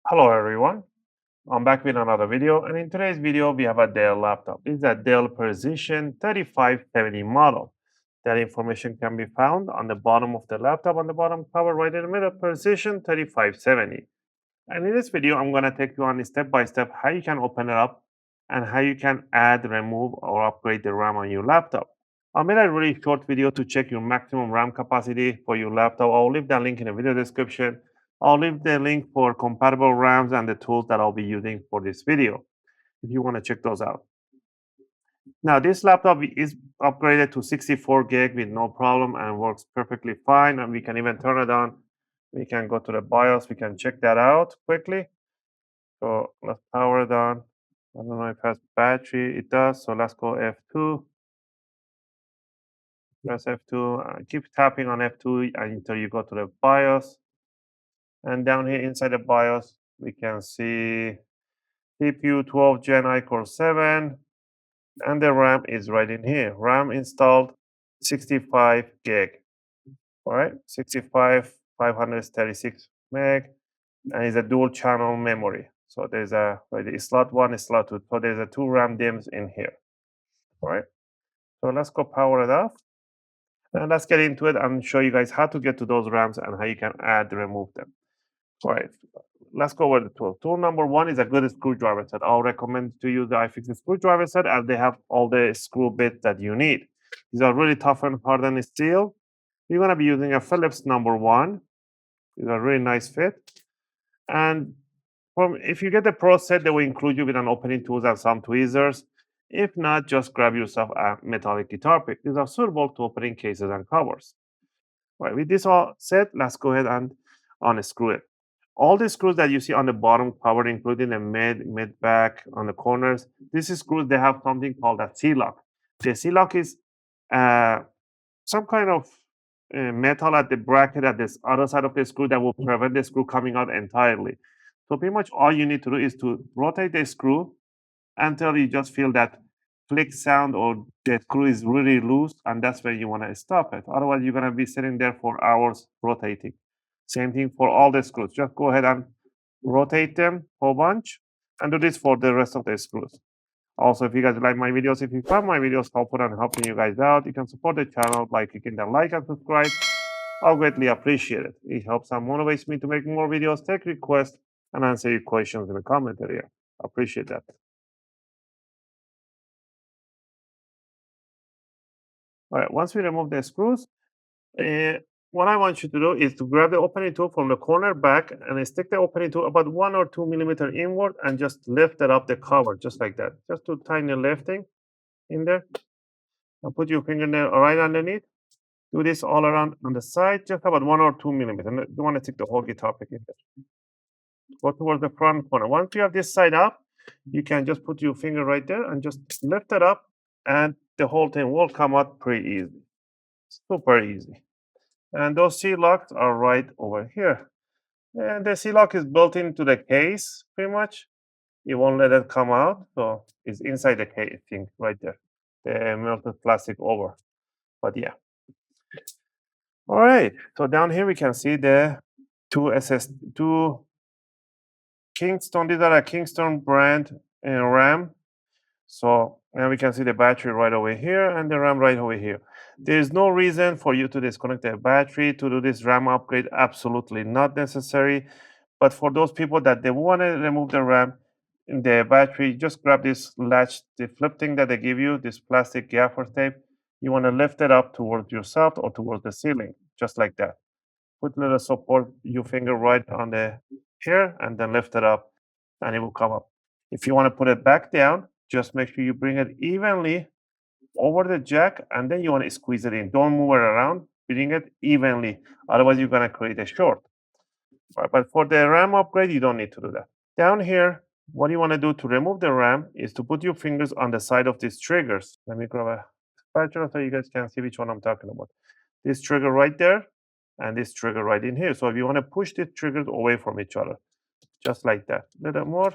Hello everyone, I'm back with another video, and in today's video we have a Dell laptop. It's a Dell Precision 3570 model. That information can be found on the bottom of the laptop, on the bottom cover right in the middle, Precision 3570. And in this video I'm going to take you on step by step how you can open it up and how you can add, remove, or upgrade the RAM on your laptop. I made a really short video to check your maximum RAM capacity for your laptop. I'll leave that link in the video description. I'll leave the link for compatible RAMs and the tools that I'll be using for this video if you want to check those out. Now, this laptop is upgraded to 64 gig with no problem and works perfectly fine. And we can even turn it on. We can go to the BIOS. We can check that out quickly. So let's power it on. I don't know if it has battery. It does. So let's go F2. Press F2. Keep tapping on F2 until you go to the BIOS. And down here inside the BIOS, we can see CPU 12 Gen iCore 7. And the RAM is right in here. RAM installed 65 gig. All right, 65, 536 meg. And it's a dual channel memory. So there's a slot 1, slot 2. So there's a 2 RAM DIMMs in here. All right. So let's go power it off. And let's get into it and show you guys how to get to those RAMs and how you can add, remove them. All right, let's go over the tools. Tool number 1 is a good screwdriver set. I'll recommend to use the iFixit screwdriver set as they have all the screw bits that you need. These are really tough and hardened steel. You're going to be using a Phillips number 1. These are really nice fit. And if you get the Pro set, they will include you with an opening tools and some tweezers. If not, just grab yourself a metallic guitar pick. These are suitable to opening cases and covers. All right, with this all set, let's go ahead and unscrew it. All the screws that you see on the bottom cover, including the mid back on the corners, these screws, they have something called a C-lock. The C-lock is some kind of metal at the bracket at this other side of the screw that will prevent the screw coming out entirely. So pretty much all you need to do is to rotate the screw until you just feel that click sound or the screw is really loose, and that's where you want to stop it. Otherwise, you're going to be sitting there for hours rotating. Same thing for all the screws. Just go ahead and rotate them a whole bunch and do this for the rest of the screws. Also, if you guys like my videos, if you find my videos helpful and helping you guys out, you can support the channel by clicking the like and subscribe. I'll greatly appreciate it. It helps and motivates me to make more videos, take requests, and answer your questions in the comment area. I appreciate that. All right, once we remove the screws, what I want you to do is to grab the opening tool from the corner back and stick the opening tool about 1 or 2 millimeter inward and just lift it up the cover, just like that. Just do tiny lifting in there. And put your fingernail right underneath. Do this all around on the side, just about 1 or 2 millimeters. And you want to stick the whole guitar pick in there. Go towards the front corner. Once you have this side up, you can just put your finger right there and just lift it up, and the whole thing will come out pretty easy. Super easy. And those C-locks are right over here. And the C-lock is built into the case, pretty much. It won't let it come out, so it's inside the case thing right there. The melted plastic over. But yeah. All right. So down here we can see the two Kingston. These are a Kingston brand RAM. So now we can see the battery right over here and the RAM right over here. There is no reason for you to disconnect the battery to do this RAM upgrade. Absolutely not necessary. But for those people that they want to remove the RAM in the battery, just grab this latch, the flip thing that they give you, this plastic gaffer tape. You want to lift it up towards yourself or towards the ceiling, just like that. Put a little support, your finger right on the here, and then lift it up, and it will come up. If you want to put it back down, just make sure you bring it evenly over the jack, and then you want to squeeze it in. Don't move it around. Bring it evenly. Otherwise, you're going to create a short. Right, but for the RAM upgrade, you don't need to do that. Down here, what you want to do to remove the RAM is to put your fingers on the side of these triggers. Let me grab a spatula so you guys can see which one I'm talking about. This trigger right there and this trigger right in here. So if you want to push these triggers away from each other, just like that, a little more,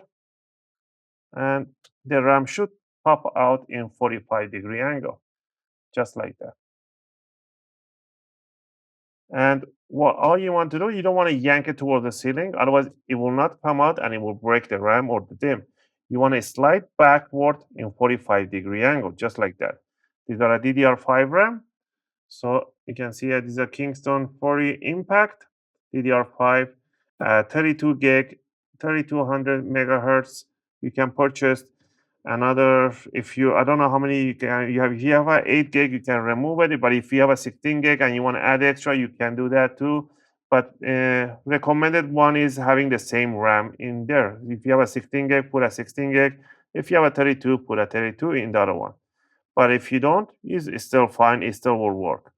and the RAM should pop out in 45-degree angle. just like that. And what all you want to do, you don't want to yank it towards the ceiling, otherwise it will not come out and it will break the RAM or the DIMM. You want to slide backward in 45-degree angle, just like that. These are a DDR5 RAM. So you can see this is a Kingston 40 Impact DDR5, 32 gig, 3200 megahertz. You can purchase another. If you, I don't know how many you can. You have. If you have a 8 gig, you can remove it. But if you have a 16 gig and you want to add extra, you can do that too. But recommended one is having the same RAM in there. If you have a 16 gig, put a 16 gig. If you have a 32, put a 32 in the other one. But if you don't, it's still fine. It still will work.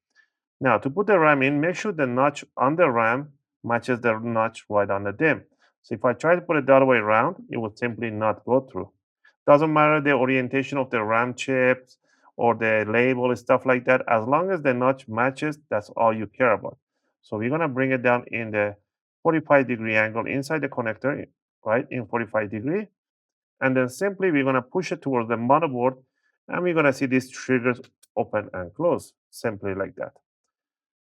Now, to put the RAM in, make sure the notch on the RAM matches the notch right on the DIMM. So if I try to put it the other way around, it will simply not go through. Doesn't matter the orientation of the RAM chips or the label and stuff like that. As long as the notch matches, that's all you care about. So we're gonna bring it down in the 45-degree angle inside the connector, right, in 45 degree. And then simply we're gonna push it towards the motherboard and we're gonna see these triggers open and close, simply like that.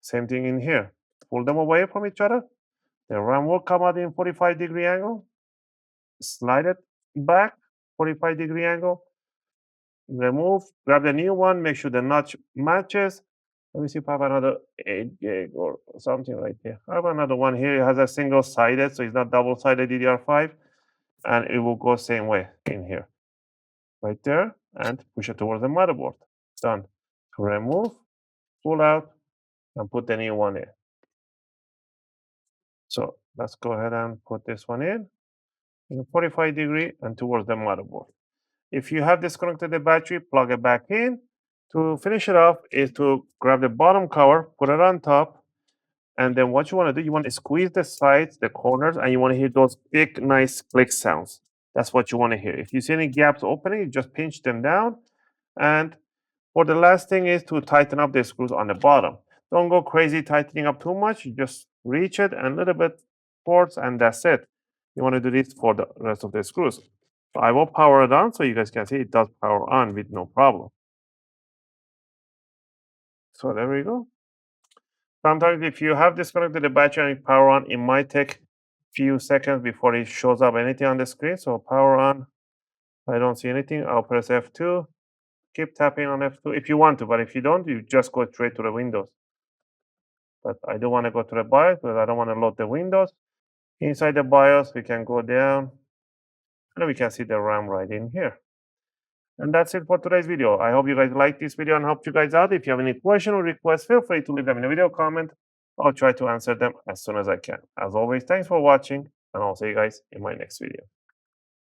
Same thing in here. Pull them away from each other. The RAM will come out in 45-degree angle. Slide it back, 45-degree angle. Remove, grab the new one, make sure the notch matches. Let me see if I have another 8 gig or something right here. I have another one here. It has a single-sided, so it's not double-sided DDR5. And it will go same way in here. Right there. And push it towards the motherboard. Done. Remove, pull out, and put the new one in. So let's go ahead and put this one in 45 degree and towards the motherboard. If you have disconnected the battery, plug it back in. To finish it off is to grab the bottom cover, put it on top, and then what you want to do, you want to squeeze the sides, the corners, and you want to hear those big, nice click sounds. That's what you want to hear. If you see any gaps opening, you just pinch them down. And for the last thing is to tighten up the screws on the bottom. Don't go crazy tightening up too much. You just reach it and a little bit forwards, and that's it. You want to do this for the rest of the screws. So I will power it on so you guys can see it does power on with no problem. So there we go. Sometimes if you have disconnected the battery and power on, it might take few seconds before it shows up anything on the screen. So power on. I don't see anything. I'll press F2. Keep tapping on F2 if you want to, but if you don't, you just go straight to the Windows. But I don't want to go to the BIOS because I don't want to load the Windows. Inside the BIOS, we can go down and we can see the RAM right in here. And that's it for today's video. I hope you guys liked this video and helped you guys out. If you have any question or requests, feel free to leave them in the video comment. I'll try to answer them as soon as I can. As always, thanks for watching, and I'll see you guys in my next video.